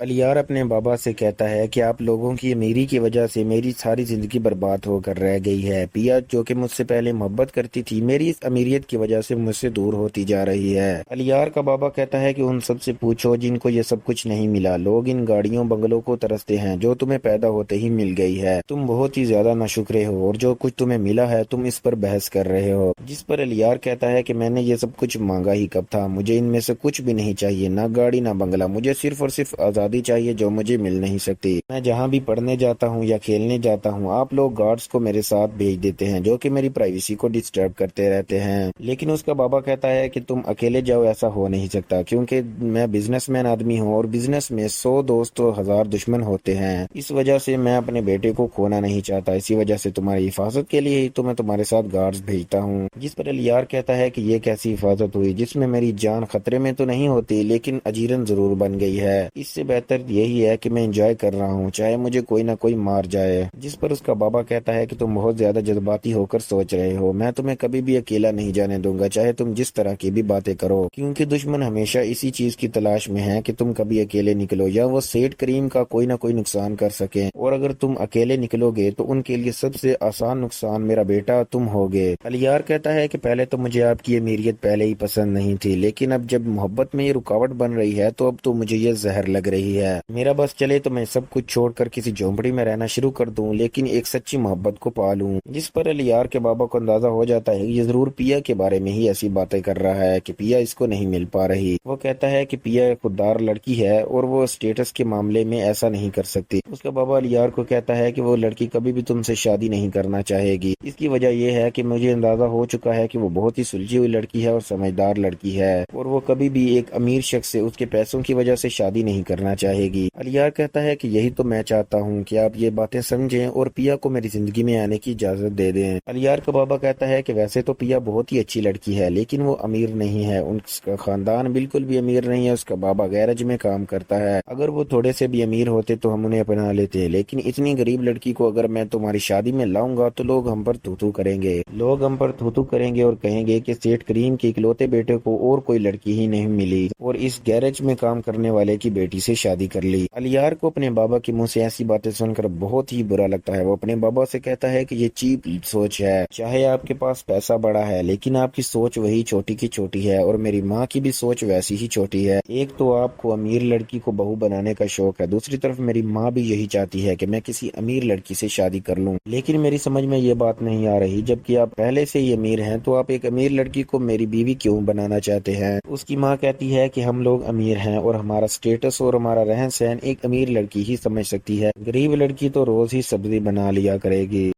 الیار اپنے بابا سے کہتا ہے کہ آپ لوگوں کی امیری کی وجہ سے میری ساری زندگی برباد ہو کر رہ گئی ہے۔ پیا جو کہ مجھ سے پہلے محبت کرتی تھی، میری اس امیریت کی وجہ سے مجھ سے دور ہوتی جا رہی ہے۔ الیار کا بابا کہتا ہے کہ ان سب سے پوچھو جن کو یہ سب کچھ نہیں ملا۔ لوگ ان گاڑیوں بنگلوں کو ترستے ہیں جو تمہیں پیدا ہوتے ہی مل گئی ہے۔ تم بہت ہی زیادہ ناشکرے ہو اور جو کچھ تمہیں ملا ہے تم اس پر بحث کر رہے ہو۔ جس پر الیار کہتا ہے کہ میں نے یہ سب کچھ مانگا ہی کب تھا، مجھے ان میں سے کچھ بھی نہیں چاہیے، نہ گاڑی نہ بنگلہ، مجھے صرف اور صرف آزادی چاہیے جو مجھے مل نہیں سکتی۔ میں جہاں بھی پڑھنے جاتا ہوں یا کھیلنے جاتا ہوں آپ لوگ گارڈز کو میرے ساتھ بھیج دیتے ہیں جو کہ میری پرائیویسی کو ڈسٹرب کرتے رہتے ہیں۔ لیکن اس کا بابا کہتا ہے کہ تم اکیلے جاؤ، ایسا ہو نہیں سکتا کیونکہ میں بزنس مین آدمی ہوں اور بزنس میں 100 دوست تو 1000 دشمن ہوتے ہیں۔ اس وجہ سے میں اپنے بیٹے کو کھونا نہیں چاہتا، اسی وجہ سے تمہاری حفاظت کے لیے ہی تو میں تمہارے ساتھ گارڈز بھیجتا ہوں۔ جس پر الیار کہتا ہے کہ یہ کیسی حفاظت ہوئی جس میں میری جان خطرے میں تو نہیں ہوتی لیکن اجیرن ضرور بن گئی ہے۔ اس سے بہتر یہی ہے کہ میں انجوائے کر رہا ہوں چاہے مجھے کوئی نہ کوئی مار جائے۔ جس پر اس کا بابا کہتا ہے کہ تم بہت زیادہ جذباتی ہو کر سوچ رہے ہو، میں تمہیں کبھی بھی اکیلا نہیں جانے دوں گا چاہے تم جس طرح کی بھی باتیں کرو، کیونکہ دشمن ہمیشہ اسی چیز کی تلاش میں ہے کہ تم کبھی اکیلے نکلو یا وہ سیٹ کریم کا کوئی نہ کوئی نقصان کر سکیں، اور اگر تم اکیلے نکلو گے تو ان کے لیے سب سے آسان نقصان میرا بیٹا تم ہوگے۔ الیار کہتا ہے کہ پہلے تو مجھے آپ کی امیریت پہلے ہی پسند نہیں تھی لیکن اب جب محبت میں یہ رکاوٹ بن رہی ہے تو اب تو مجھے یہ زہر لگ رہی ہے۔ میرا بس چلے تو میں سب کچھ چھوڑ کر کسی جھونپڑی میں رہنا شروع کر دوں لیکن ایک سچی محبت کو پالوں۔ جس پر الیار کے بابا کو اندازہ ہو جاتا ہے کہ یہ ضرور پیا کے بارے میں ہی ایسی باتیں کر رہا ہے کہ پیا اس کو نہیں مل پا رہی۔ وہ کہتا ہے کہ پیا ایک خوددار لڑکی ہے اور وہ اسٹیٹس کے معاملے میں ایسا نہیں کر سکتی۔ اس کا بابا الیار کو کہتا ہے کہ وہ لڑکی کبھی بھی تم سے شادی نہیں کرنا چاہے گی۔ اس کی وجہ یہ ہے کہ مجھے اندازہ ہو چکا ہے کہ وہ بہت ہی سلجھی ہوئی لڑکی ہے اور سمجھدار لڑکی ہے اور وہ کبھی بھی ایک امیر شخص سے اس کے پیسوں کی وجہ سے شادی نہیں کرنا چاہے گی۔ الیار کہتا ہے کہ یہی تو میں چاہتا ہوں کہ آپ یہ باتیں سمجھیں اور پیا کو میری زندگی میں آنے کی اجازت دے دیں۔ الیار کا بابا کہتا ہے کہ ویسے تو پیا بہت ہی اچھی لڑکی ہے لیکن وہ امیر نہیں ہے، اس کا خاندان بالکل بھی امیر نہیں ہے، اس کا بابا گیرج میں کام کرتا ہے۔ اگر وہ تھوڑے سے بھی امیر ہوتے تو ہم انہیں اپنا لیتے، لیکن اتنی غریب لڑکی کو اگر میں تمہاری شادی میں لاؤں گا تو لوگ ہم پر تھو کریں گے، لوگ ہم پر تھو کریں گے اور کہیں گے کہ سیٹ کریم کے اکلوتے بیٹے کو اور کوئی لڑکی ہی نہیں ملی اور اس گیرج میں کام کرنے والے کی بیٹی سے شادی کر لی۔ الیار کو اپنے بابا کے منہ سے ایسی باتیں سن کر بہت ہی برا لگتا ہے۔ وہ اپنے بابا سے کہتا ہے کہ یہ چیپ سوچ ہے، چاہے آپ کے پاس پیسہ بڑا ہے لیکن آپ کی سوچ وہی چھوٹی کی چھوٹی ہے اور میری ماں کی بھی سوچ ویسی ہی چھوٹی ہے۔ ایک تو آپ کو امیر لڑکی کو بہو بنانے کا شوق ہے، دوسری طرف میری ماں بھی یہی چاہتی ہے کہ میں کسی امیر لڑکی سے شادی کر لوں، لیکن میری سمجھ میں یہ بات نہیں آ رہی جبکہ آپ پہلے سے ہی امیر ہیں تو آپ ایک امیر لڑکی کو میری بیوی کیوں بنانا چاہتے ہیں؟ اس کی ماں کہتی ہے کہ ہم لوگ امیر ہیں اور ہمارا سٹیٹس اور ہمارا رہن سہن ایک امیر لڑکی ہی سمجھ سکتی ہے، غریب لڑکی تو روز ہی سبزی بنا لیا کرے گی۔